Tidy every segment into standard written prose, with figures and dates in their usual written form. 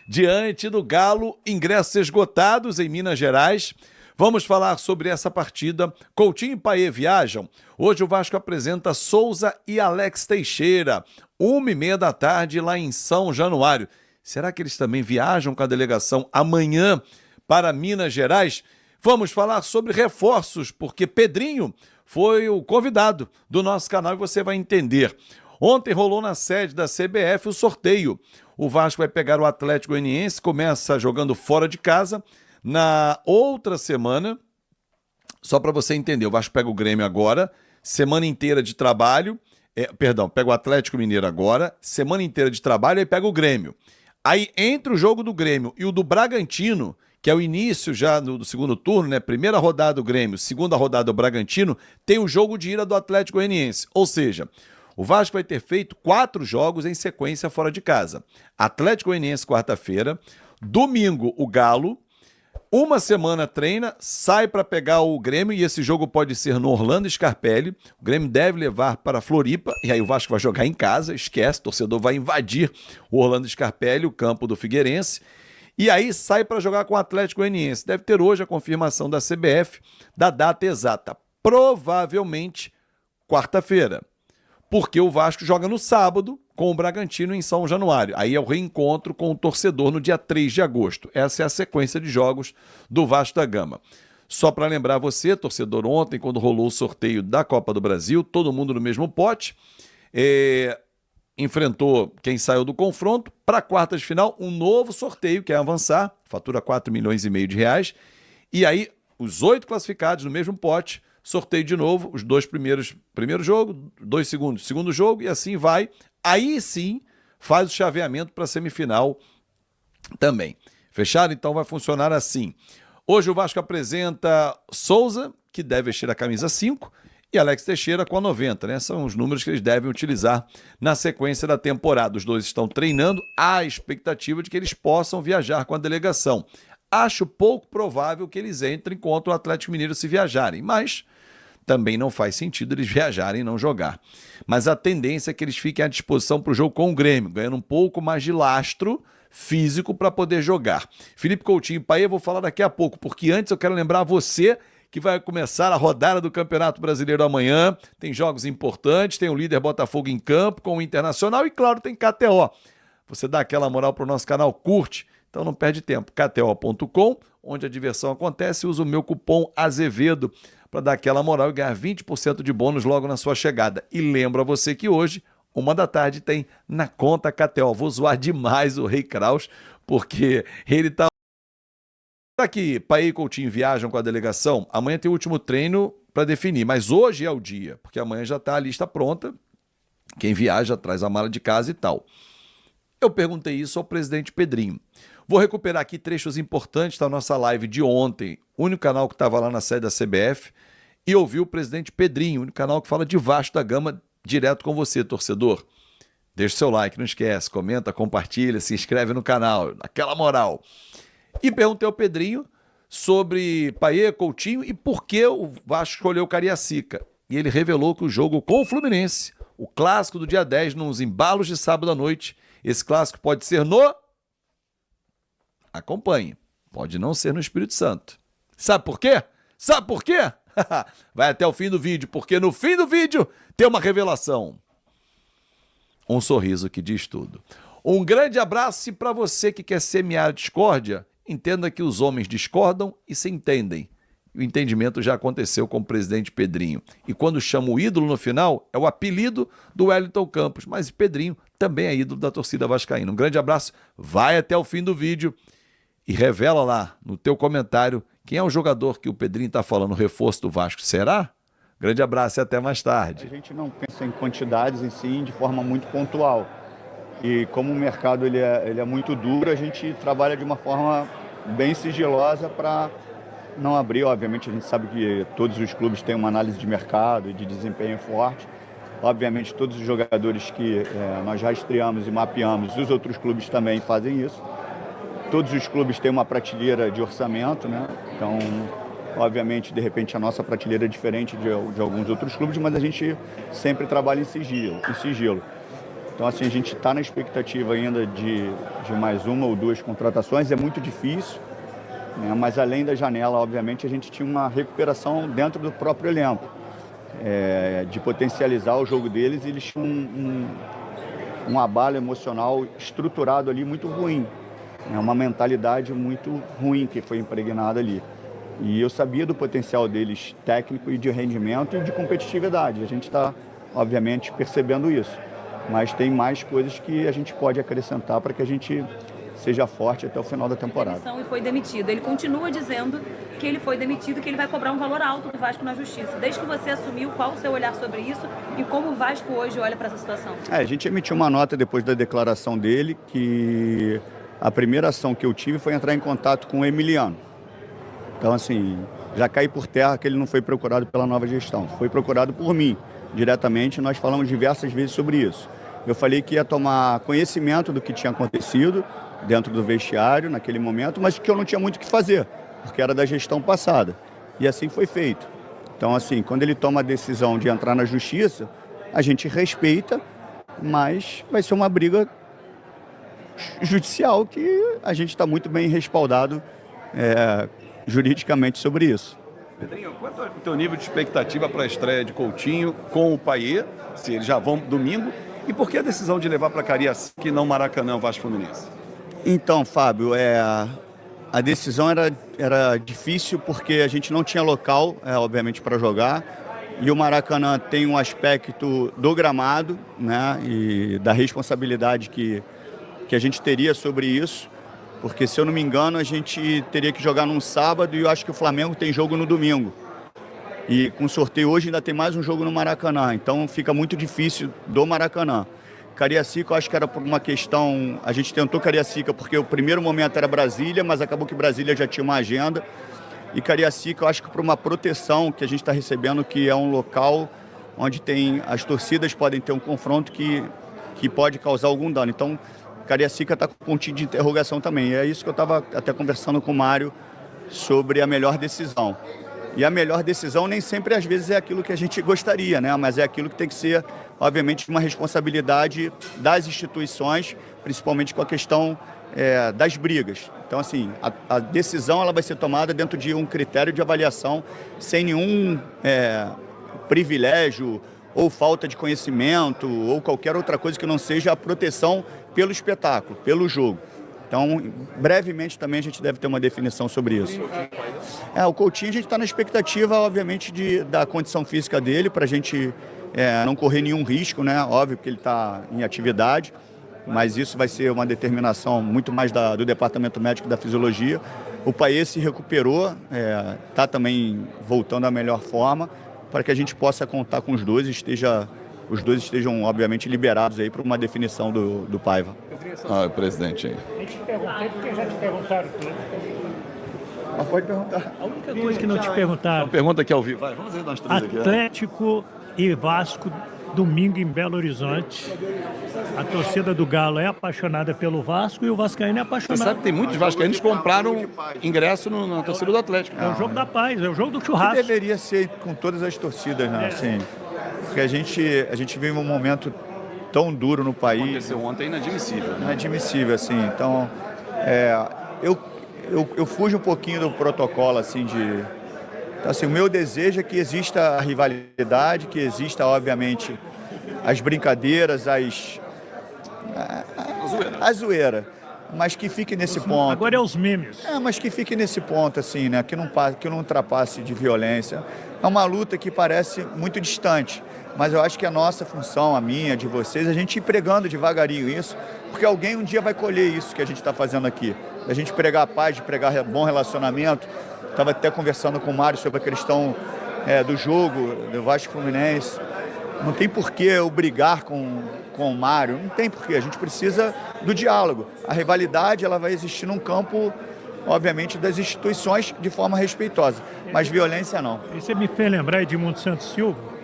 diante do Galo, ingressos esgotados em Minas Gerais. Vamos falar sobre essa partida. Coutinho e Payet viajam. Hoje o Vasco apresenta Souza e Alex Teixeira, 1h30 da tarde lá em São Januário. Será que eles também viajam com a delegação amanhã para Minas Gerais? Vamos falar sobre reforços, porque Pedrinho foi o convidado do nosso canal e você vai entender. Ontem rolou na sede da CBF o sorteio. O Vasco vai pegar o Atlético Goianiense, começa jogando fora de casa. Na outra semana, só para você entender, o Vasco pega o Grêmio agora, semana inteira de trabalho, pega o Atlético Mineiro agora, semana inteira de trabalho, aí pega o Grêmio. Aí, entre o jogo do Grêmio e o do Bragantino, que é o início já do segundo turno, né? Primeira rodada do Grêmio, segunda rodada do Bragantino, tem o jogo de ida do Atlético Goianiense. Ou seja, o Vasco vai ter feito 4 jogos em sequência fora de casa. Atlético Goianiense quarta-feira, domingo o Galo, uma semana treina, sai para pegar o Grêmio e esse jogo pode ser no Orlando Scarpelli. O Grêmio deve levar para Floripa e aí o Vasco vai jogar em casa, esquece, o torcedor vai invadir o Orlando Scarpelli, o campo do Figueirense. E aí sai para jogar com o Atlético Goianiense. Deve ter hoje a confirmação da CBF da data exata, provavelmente quarta-feira, porque o Vasco joga no sábado com o Bragantino em São Januário. Aí é o reencontro com o torcedor no dia 3 de agosto. Essa é a sequência de jogos do Vasco da Gama. Só para lembrar você, torcedor, ontem, quando rolou o sorteio da Copa do Brasil, todo mundo no mesmo pote, enfrentou quem saiu do confronto. Para quartas de final, um novo sorteio, que é avançar, fatura 4,5 milhões de reais. E aí, os 8 classificados no mesmo pote, sorteio de novo, os 2 primeiros, primeiro jogo, 2 segundos, segundo jogo, e assim vai. Aí sim, faz o chaveamento para a semifinal também. Fechado? Então vai funcionar assim. Hoje o Vasco apresenta Souza, que deve vestir a camisa 5, e Alex Teixeira com a 90, né? São os números que eles devem utilizar na sequência da temporada. Os dois estão treinando, há a expectativa de que eles possam viajar com a delegação. Acho pouco provável que eles entrem contra o Atlético Mineiro se viajarem, mas também não faz sentido eles viajarem e não jogar. Mas a tendência é que eles fiquem à disposição para o jogo com o Grêmio, ganhando um pouco mais de lastro físico para poder jogar. Felipe Coutinho e Payet eu vou falar daqui a pouco, porque antes eu quero lembrar você que vai começar a rodada do Campeonato Brasileiro amanhã. Tem jogos importantes, tem o líder Botafogo em campo com o Internacional e, claro, tem KTO. Você dá aquela moral para o nosso canal, curte, então não perde tempo. KTO.com, onde a diversão acontece, usa o meu cupom Azevedo para dar aquela moral e ganhar 20% de bônus logo na sua chegada. E lembro a você que hoje, 1 da tarde, tem na conta KTO. Vou zoar demais o Rei Kraus, porque ele tá... Será que Payet e Coutinho viajam com a delegação? Amanhã tem o último treino para definir, mas hoje é o dia, porque amanhã já está a lista pronta. Quem viaja traz a mala de casa e tal. Eu perguntei isso ao presidente Pedrinho. Vou recuperar aqui trechos importantes da nossa live de ontem, o único canal que estava lá na sede da CBF, e ouvi o presidente Pedrinho, o único canal que fala de Vasco da Gama, direto com você, torcedor. Deixa o seu like, não esquece, comenta, compartilha, se inscreve no canal, aquela moral. E perguntei ao Pedrinho sobre Payet, Coutinho e por que o Vasco escolheu o Cariacica. E ele revelou que o jogo com o Fluminense, o clássico do dia 10, nos embalos de sábado à noite, esse clássico pode ser no... Acompanhe. Pode não ser no Espírito Santo. Sabe por quê? Sabe por quê? Vai até o fim do vídeo, porque no fim do vídeo tem uma revelação. Um sorriso que diz tudo. Um grande abraço e para você que quer semear discórdia, entenda que os homens discordam e se entendem. O entendimento já aconteceu com o presidente Pedrinho. E quando chama o ídolo no final, é o apelido do Wellington Campos. Mas Pedrinho também é ídolo da torcida vascaína. Um grande abraço, vai até o fim do vídeo e revela lá no teu comentário quem é o jogador que o Pedrinho está falando, o reforço do Vasco. Será? Grande abraço e até mais tarde. A gente não pensa em quantidades em si, de forma muito pontual. E como o mercado ele é muito duro, a gente trabalha de uma forma bem sigilosa para não abrir. Obviamente a gente sabe que todos os clubes têm uma análise de mercado e de desempenho forte. Obviamente todos os jogadores que nós já estreamos e mapeamos, os outros clubes também fazem isso. Todos os clubes têm uma prateleira de orçamento, né? Então, obviamente, de repente a nossa prateleira é diferente de alguns outros clubes, mas a gente sempre trabalha em sigilo. Então, assim, a gente está na expectativa ainda de mais uma ou duas contratações, é muito difícil, né? Mas além da janela, obviamente, a gente tinha uma recuperação dentro do próprio elenco, de potencializar o jogo deles, e eles tinham um abalo emocional estruturado ali muito ruim, né? Uma mentalidade muito ruim que foi impregnada ali. E eu sabia do potencial deles técnico e de rendimento e de competitividade. A gente está, obviamente, percebendo isso. Mas tem mais coisas que a gente pode acrescentar para que a gente seja forte até o final da temporada. E foi demitido. Ele continua dizendo que ele foi demitido, que ele vai cobrar um valor alto do Vasco na Justiça. Desde que você assumiu, qual o seu olhar sobre isso e como o Vasco hoje olha para essa situação? A gente emitiu uma nota depois da declaração dele, que a primeira ação que eu tive foi entrar em contato com o Emiliano. Então, assim, já cai por terra que ele não foi procurado pela nova gestão. Foi procurado por mim, diretamente. Nós falamos diversas vezes sobre isso. Eu falei que ia tomar conhecimento do que tinha acontecido dentro do vestiário naquele momento, mas que eu não tinha muito o que fazer, porque era da gestão passada. E assim foi feito. Então, assim, quando ele toma a decisão de entrar na justiça, a gente respeita, mas vai ser uma briga judicial que a gente está muito bem respaldado juridicamente sobre isso. Pedrinho, quanto é o teu nível de expectativa para a estreia de Coutinho com o Payet, se eles já vão domingo, e por que a decisão de levar para Cariacica e não Maracanã, o Vasco Fluminense? Então, Fábio, a decisão era difícil porque a gente não tinha local, obviamente, para jogar, e o Maracanã tem um aspecto do gramado, né, e da responsabilidade que a gente teria sobre isso. Porque, se eu não me engano, a gente teria que jogar num sábado e eu acho que o Flamengo tem jogo no domingo. E com sorteio hoje ainda tem mais um jogo no Maracanã, então fica muito difícil do Maracanã. Cariacica, eu acho que era por uma questão... A gente tentou Cariacica porque o primeiro momento era Brasília, mas acabou que Brasília já tinha uma agenda. E Cariacica, eu acho que por uma proteção que a gente está recebendo, que é um local onde as torcidas podem ter um confronto que pode causar algum dano. Então, Cariacica está com um pontinho de interrogação também. E é isso que eu estava até conversando com o Mário sobre a melhor decisão. E a melhor decisão nem sempre, às vezes, é aquilo que a gente gostaria, né? Mas é aquilo que tem que ser, obviamente, uma responsabilidade das instituições, principalmente com a questão das brigas. Então, assim, a decisão ela vai ser tomada dentro de um critério de avaliação, sem nenhum privilégio ou falta de conhecimento ou qualquer outra coisa que não seja a proteção pelo espetáculo, pelo jogo. Então, brevemente também a gente deve ter uma definição sobre isso. O Coutinho, a gente está na expectativa, obviamente, da condição física dele, para a gente não correr nenhum risco, né? Óbvio que ele está em atividade, mas isso vai ser uma determinação muito mais do Departamento Médico da Fisiologia. O Payet se recuperou, está também voltando à melhor forma, para que a gente possa contar com os dois estejam, obviamente, liberados aí para uma definição do Paiva. Presidente aí. A gente te perguntei porque já te perguntaram tudo. Mas pode perguntar. A única coisa que não te perguntaram, Pergunta aqui ao vivo. Vai, vamos ver nós três aqui. Atlético e Vasco, domingo em Belo Horizonte. A torcida do Galo é apaixonada pelo Vasco e o vascaíno é Você apaixonado. sabe que tem muitos vascaínos que compraram ingresso na torcida do Atlético. É o jogo da paz, é o jogo do Que churrasco. deveria ser com todas as torcidas, né? Assim, porque a gente vive um momento tão duro no país. Aconteceu ontem, inadmissível. Né? Inadmissível, assim. Então, eu fujo um pouquinho do protocolo, assim, Então, assim, o meu desejo é que exista a rivalidade, que exista, obviamente, as brincadeiras, a zoeira, mas que fique nesse ponto. Agora é os memes. Mas que fique nesse ponto, assim, né? Que não ultrapasse de violência. É uma luta que parece muito distante, mas eu acho que a nossa função, a minha, de vocês, a gente ir pregando devagarinho isso, porque alguém um dia vai colher isso que a gente está fazendo aqui. A gente pregar a paz, de pregar bom relacionamento. Estava até conversando com o Mário sobre a questão do jogo, do Vasco Fluminense. Não tem por que eu brigar com o Mário, não tem por que. A gente precisa do diálogo. A rivalidade ela vai existir num campo, obviamente, das instituições de forma respeitosa, mas violência não. E você me fez lembrar Edmundo Santos Silva,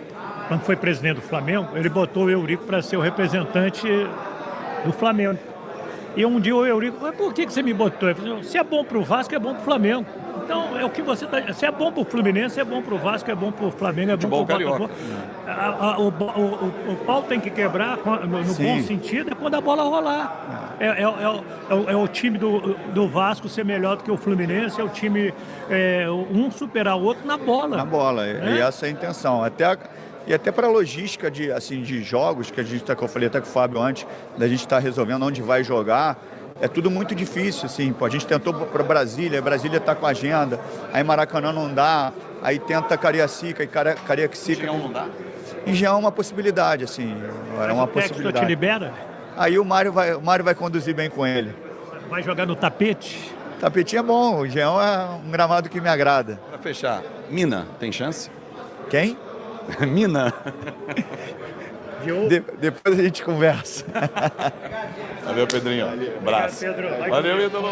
quando foi presidente do Flamengo, ele botou o Eurico para ser o representante do Flamengo. E um dia o Eurico, mas por que você me botou? Eu falei, se é bom pro Vasco, é bom pro Flamengo. Então, é o que você tá. Se é bom pro Fluminense, é bom pro Vasco, é bom pro Flamengo, é bom Futebol pro carioca. Botafogo. O pau tem que quebrar no bom sentido, é quando a bola rolar. É o time do Vasco ser melhor do que o Fluminense, é o time um superar o outro na bola. Na bola, e essa é a intenção. E até para a logística de jogos, que eu falei até com o Fábio antes, da gente estar resolvendo onde vai jogar, é tudo muito difícil, assim, pô, a gente tentou para Brasília está com agenda, aí Maracanã não dá, aí tenta Cariacica, e Cariacica... Engenhão não dá? Engenhão é uma possibilidade, assim, é uma O Texto possibilidade. te libera? Aí o Mário vai conduzir bem com ele. Vai jogar no tapete? Tapetinho é bom, o Engenhão é um gramado que me agrada. Para fechar, Mina, tem chance? Quem? Mina. Depois a gente conversa. Valeu, Pedrinho. Abraço. Obrigado, Pedro. Valeu, ídolo.